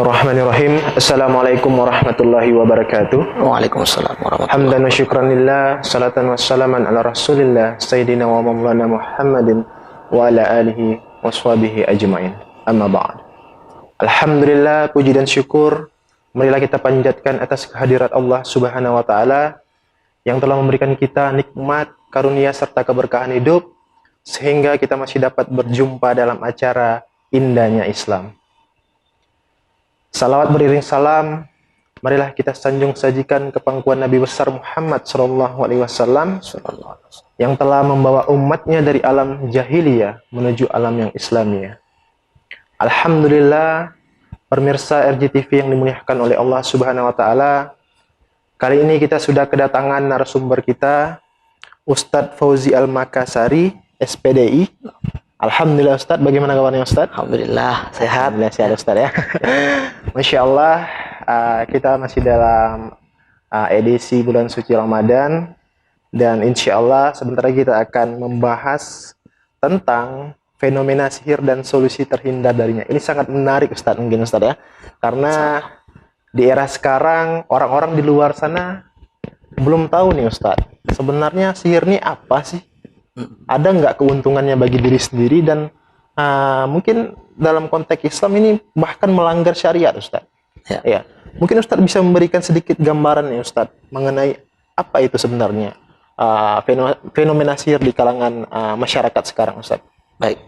Bismillahirrahmanirrahim. Assalamualaikum warahmatullahi wabarakatuh. Waalaikumsalam warahmatullahi Hamdan wa syukran lillah, salatan wa salaman ala rasulillah, sayyidina wa maulana Muhammadin wa ala alihi wa sahbihi ajma'in. Amma ba'd. Alhamdulillah, puji dan syukur marilah kita panjatkan atas kehadirat Allah Subhanahu wa taala yang telah memberikan kita nikmat, karunia serta keberkahan hidup sehingga kita masih dapat berjumpa dalam acara indahnya Islam. Salawat beriring salam, marilah kita sanjung sajikan ke pangkuan Nabi besar Muhammad SAW yang telah membawa umatnya dari alam jahiliyah menuju alam yang Islamiyah. Alhamdulillah, pemirsa RJTV yang dimuliakan oleh Allah Subhanahu wa taala. Kali ini kita sudah kedatangan narasumber kita, Ustadz Fauzi Al-Makassari, SPDI. Alhamdulillah Ustadz, bagaimana kabarnya Ustadz? Alhamdulillah, sehat. Alhamdulillah sehat Ustadz ya. Masya Allah, kita masih dalam edisi bulan suci Ramadan. Dan insya Allah sebentar lagi kita akan membahas tentang fenomena sihir dan solusi terhindar darinya. Ini sangat menarik Ustadz mungkin Ustadz ya. Karena di era sekarang orang-orang di luar sana belum tahu nih Ustadz, sebenarnya sihir ini apa sih? Ada nggak keuntungannya bagi diri sendiri dan mungkin dalam konteks Islam ini bahkan melanggar syariat Ustadz. Ya. Mungkin Ustadz bisa memberikan sedikit gambaran nih Ustadz mengenai apa itu sebenarnya fenomena sihir di kalangan masyarakat sekarang Ustadz. Baik.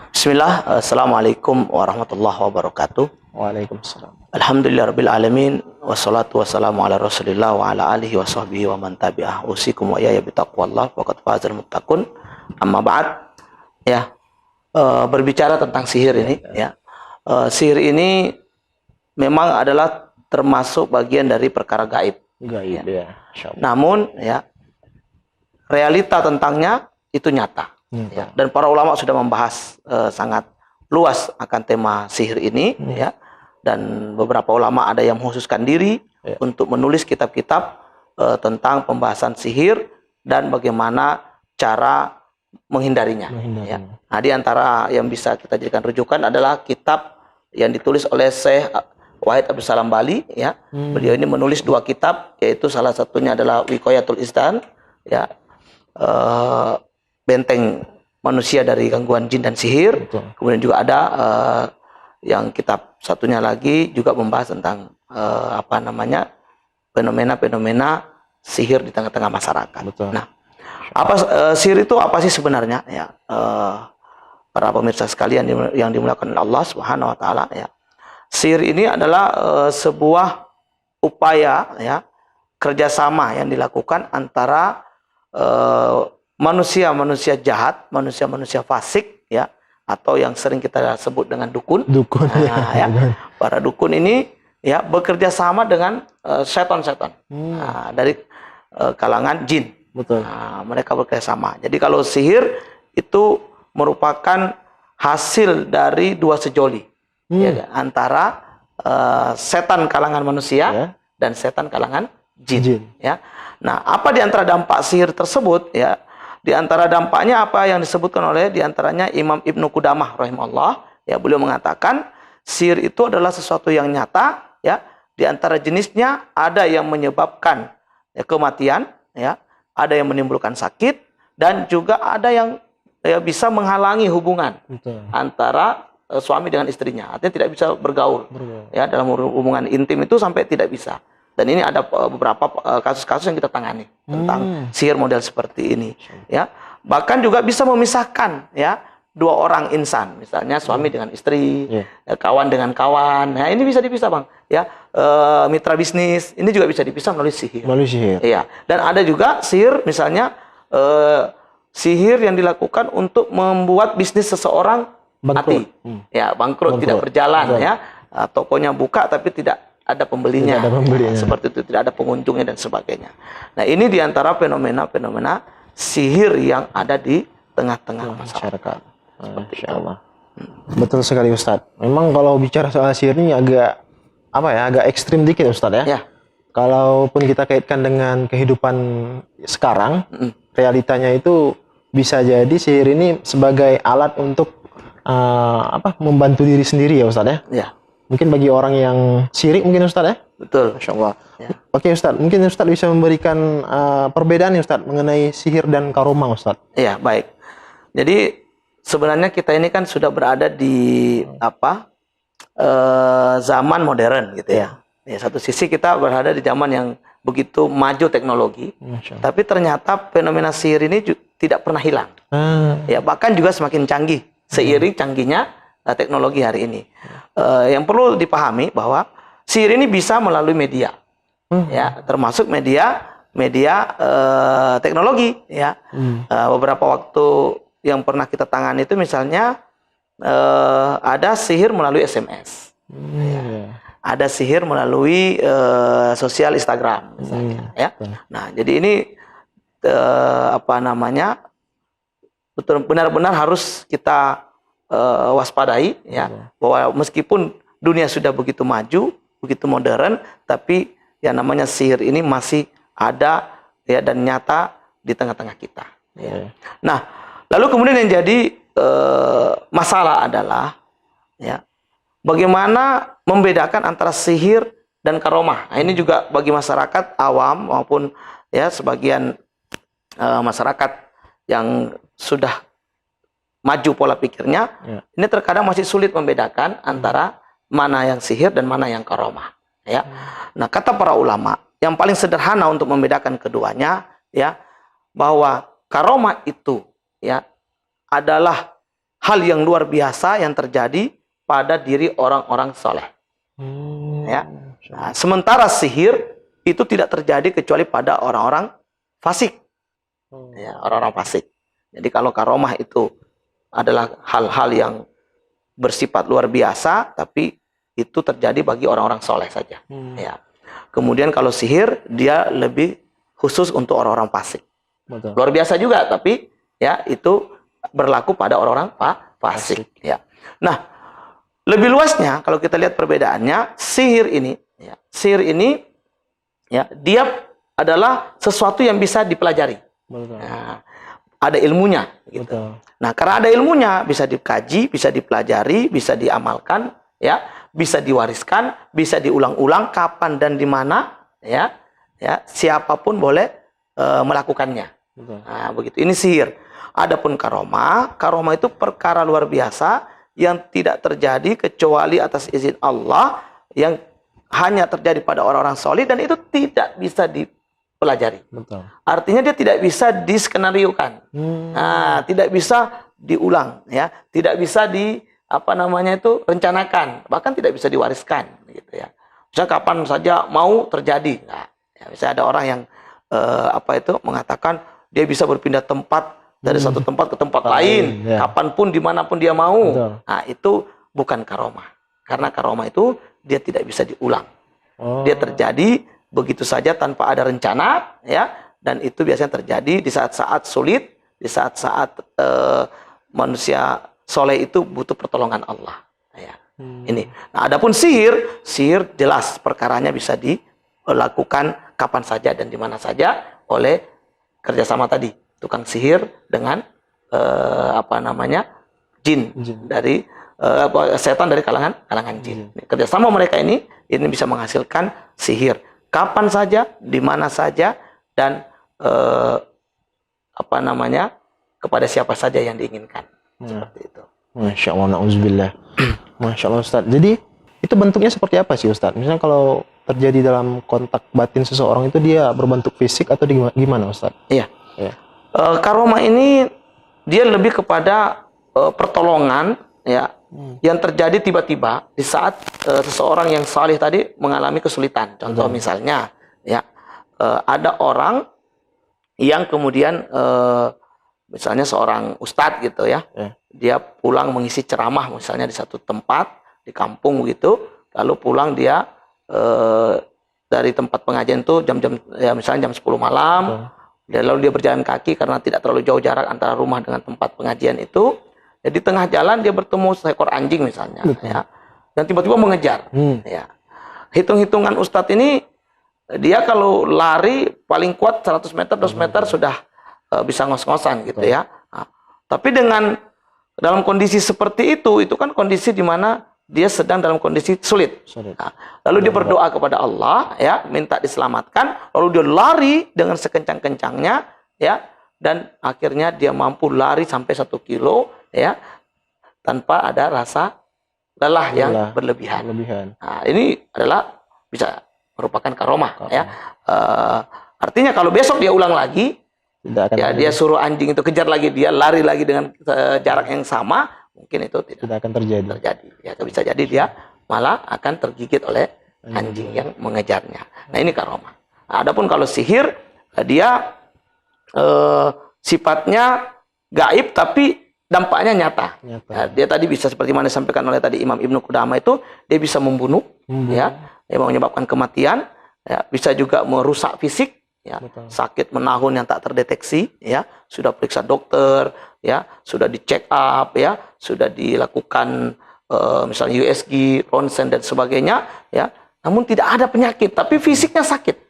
Bismillah, Assalamualaikum warahmatullahi wabarakatuh. Waalaikumsalam. Alhamdulillah rabbil alamin, wassalatu wassalamu ala rasulillah wa ala alihi wa sahbihi wa man tabi'ah. Usikum wa iyaya bitaqwallah faqad fazal muttaqun. Amma ba'd. Ya. Berbicara tentang sihir ini ya. Sihir ini memang adalah termasuk bagian dari perkara gaib. Gaib ya. Namun ya, realita tentangnya itu nyata. Ya. Dan para ulama sudah membahas sangat luas akan tema sihir ini ya. Dan beberapa ulama ada yang mengkhususkan diri untuk menulis kitab-kitab tentang pembahasan sihir dan bagaimana cara menghindarinya. Ya. Nah, di antara yang bisa kita jadikan rujukan adalah kitab yang ditulis oleh Syekh Wahid Abdul Salam Bali. Ya. Beliau ini menulis 2 kitab, yaitu salah satunya adalah Wiqayatul Izdan, ya, benteng manusia dari gangguan jin dan sihir. Betul. Kemudian juga ada yang kitab satunya lagi juga membahas tentang fenomena-fenomena sihir di tengah-tengah masyarakat. Betul. Nah, sihir itu apa sih sebenarnya ya? Para pemirsa sekalian yang dimuliakan oleh Allah Subhanahu wa taala ya. Sihir ini adalah sebuah upaya ya, kerjasama yang dilakukan antara manusia-manusia jahat, manusia-manusia fasik ya, atau yang sering kita sebut dengan dukun. Dukun ya. Para dukun ini ya bekerja sama dengan setan-setan dari kalangan jin. Betul. Mereka bekerja sama. Jadi kalau sihir itu merupakan hasil dari 2 sejoli ya, antara setan kalangan manusia dan setan kalangan jin. Ya. Nah, apa di antara dampak sihir tersebut ya? Di antara dampaknya apa yang disebutkan oleh diantaranya Imam Ibnu Qudamah rahimahullah ya, beliau mengatakan sihir itu adalah sesuatu yang nyata ya. Di antara jenisnya ada yang menyebabkan ya, kematian ya, ada yang menimbulkan sakit, dan juga ada yang ya, bisa menghalangi hubungan antara suami dengan istrinya, artinya tidak bisa bergaul. Ya, dalam hubungan intim itu sampai tidak bisa. Dan ini ada beberapa kasus-kasus yang kita tangani tentang sihir model seperti ini. Ya, bahkan juga bisa memisahkan ya 2 orang insan, misalnya suami dengan istri, ya, kawan dengan kawan. Nah, ini bisa dipisah bang. Ya, mitra bisnis ini juga bisa dipisah melalui sihir. Melalui sihir. Iya. Dan ada juga sihir, misalnya sihir yang dilakukan untuk membuat bisnis seseorang mati. Ya, bangkrut, tidak berjalan. Ya, tokonya buka tapi tidak ada pembelinya, seperti itu, tidak ada pengunjungnya dan sebagainya. Nah, ini diantara fenomena-fenomena sihir yang ada di tengah-tengah masyarakat. Masya Allah. Betul sekali Ustadz. Memang kalau bicara soal sihir ini agak agak ekstrim dikit Ustadz ya. Kalaupun kita kaitkan dengan kehidupan sekarang, realitanya itu bisa jadi sihir ini sebagai alat untuk membantu diri sendiri ya Ustadz ya. Mungkin bagi orang yang syirik mungkin Ustaz ya. Betul. Masya Allah. Ya. Oke Ustaz, mungkin Ustaz bisa memberikan perbedaan ya Ustaz mengenai sihir dan karomah Ustaz. Iya, baik. Jadi sebenarnya kita ini kan sudah berada di zaman modern gitu ya. Ya, satu sisi kita berada di zaman yang begitu maju teknologi, tapi ternyata fenomena sihir ini tidak pernah hilang. Ya, bahkan juga semakin canggih seiring canggihnya teknologi hari ini. Yang perlu dipahami bahwa sihir ini bisa melalui media, ya, termasuk media teknologi, ya. Beberapa waktu yang pernah kita tangani itu misalnya ada sihir melalui SMS, ada sihir melalui sosial Instagram, misalnya, ya. Nah, jadi ini benar-benar harus kita waspadai, ya, bahwa meskipun dunia sudah begitu maju, begitu modern, tapi yang namanya sihir ini masih ada, ya, dan nyata di tengah-tengah kita. Ya. Nah, lalu kemudian yang jadi masalah adalah, ya, bagaimana membedakan antara sihir dan karomah. Nah, ini juga bagi masyarakat awam maupun ya sebagian masyarakat yang sudah maju pola pikirnya, ini terkadang masih sulit membedakan antara mana yang sihir dan mana yang karomah. Ya, nah kata para ulama, yang paling sederhana untuk membedakan keduanya, ya, bahwa karomah itu, ya, adalah hal yang luar biasa yang terjadi pada diri orang-orang soleh. Ya, nah, sementara sihir itu tidak terjadi kecuali pada orang-orang fasik. Ya, orang-orang fasik. Jadi kalau karomah itu adalah hal-hal yang bersifat luar biasa, tapi itu terjadi bagi orang-orang soleh saja. Ya. Kemudian kalau sihir, dia lebih khusus untuk orang-orang fasik. Betul. Luar biasa juga, tapi ya itu berlaku pada orang-orang fasik. Ya. Nah, lebih luasnya kalau kita lihat perbedaannya, sihir ini, ya, dia adalah sesuatu yang bisa dipelajari. Nah, ada ilmunya, gitu. Nah, karena ada ilmunya, bisa dikaji, bisa dipelajari, bisa diamalkan, ya, bisa diwariskan, bisa diulang-ulang kapan dan di mana, ya, siapapun boleh melakukannya. Nah, begitu. Ini sihir. Adapun karomah itu perkara luar biasa yang tidak terjadi kecuali atas izin Allah, yang hanya terjadi pada orang-orang soleh, dan itu tidak bisa dipelajari. Betul. Artinya dia tidak bisa diskenariokan, tidak bisa diulang, ya, tidak bisa rencanakan, bahkan tidak bisa diwariskan, gitu ya. Misalnya kapan saja mau terjadi. Nah, ya, misalnya ada orang yang mengatakan dia bisa berpindah tempat dari satu tempat ke tempat lain, ya, kapanpun, dimanapun dia mau. Betul. Nah, itu bukan karomah. Karena karomah itu dia tidak bisa diulang. Dia terjadi begitu saja tanpa ada rencana, ya, dan itu biasanya terjadi di saat-saat sulit, di saat-saat manusia soleh itu butuh pertolongan Allah. Ya. Ini. Nah, adapun sihir jelas perkaranya bisa dilakukan kapan saja dan di mana saja oleh kerjasama tadi, tukang sihir dengan jin dari setan dari kalangan jin. Kerjasama mereka ini bisa menghasilkan sihir kapan saja, di mana saja, dan kepada siapa saja yang diinginkan. Seperti itu. Masya Allah, na'udzubillah. Masya Allah Ustaz. Jadi itu bentuknya seperti apa sih Ustaz? Misalnya kalau terjadi dalam kontak batin seseorang itu dia berbentuk fisik atau gimana Ustaz? Iya. Ya. Karomah ini dia lebih kepada pertolongan, ya, yang terjadi tiba-tiba di saat seseorang yang salih tadi mengalami kesulitan. Contoh misalnya, ya, ada orang yang kemudian misalnya seorang ustadz gitu, ya, dia pulang mengisi ceramah misalnya di satu tempat di kampung gitu, lalu pulang dia dari tempat pengajian itu misalnya jam 10 malam. Dan lalu dia berjalan kaki karena tidak terlalu jauh jarak antara rumah dengan tempat pengajian itu. Jadi tengah jalan dia bertemu seekor anjing misalnya, ya, dan tiba-tiba mengejar. Ya. Hitung-hitungan ustadz ini, dia kalau lari paling kuat 100 meter, 200 meter sudah bisa ngos-ngosan gitu, ya. Nah, tapi dalam kondisi seperti itu kan kondisi di mana dia sedang dalam kondisi sulit. Nah, lalu dia berdoa kepada Allah, ya, minta diselamatkan. Lalu dia lari dengan sekencang-kencangnya, ya, dan akhirnya dia mampu lari sampai 1 kilo, ya, tanpa ada rasa lelah yang berlebihan. Nah, ini adalah bisa merupakan karomah, ya. Artinya kalau besok dia ulang lagi, ya, dia suruh anjing itu kejar lagi, dia lari lagi dengan jarak yang sama, mungkin itu tidak akan terjadi. Ya, bisa jadi dia malah akan tergigit oleh anjing yang mengejarnya. Nah, ini karomah. Nah, adapun kalau sihir, dia sifatnya gaib tapi dampaknya nyata. Ya, dia tadi bisa seperti mana disampaikan oleh tadi Imam Ibnu Qudamah itu, dia bisa membunuh, ya, dia menyebabkan kematian, ya, bisa juga merusak fisik, ya, sakit menahun yang tak terdeteksi, ya, sudah periksa dokter, ya, sudah dicek up, ya, sudah dilakukan misalnya USG, ronsen dan sebagainya, ya, namun tidak ada penyakit, tapi fisiknya sakit.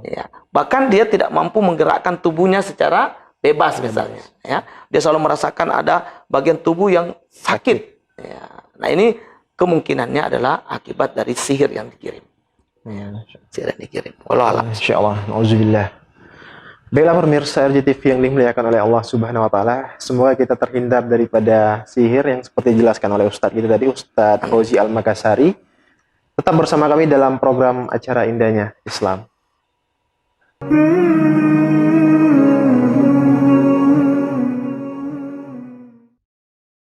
Ya, bahkan dia tidak mampu menggerakkan tubuhnya secara bebas misalnya, ya, dia selalu merasakan ada bagian tubuh yang sakit. Ya. Nah, ini kemungkinannya adalah akibat dari sihir yang dikirim. Sihir yang dikirim. Wallahu a'lam. Insyaallah. Auzubillah. Baiklah pemirsa RJTV yang dimuliakan oleh Allah Subhanahu wa taala, semoga kita terhindar daripada sihir yang seperti dijelaskan oleh Ustadz kita tadi, Ustadz Fauzi Al-Makassari. Tetap bersama kami dalam program acara indahnya Islam.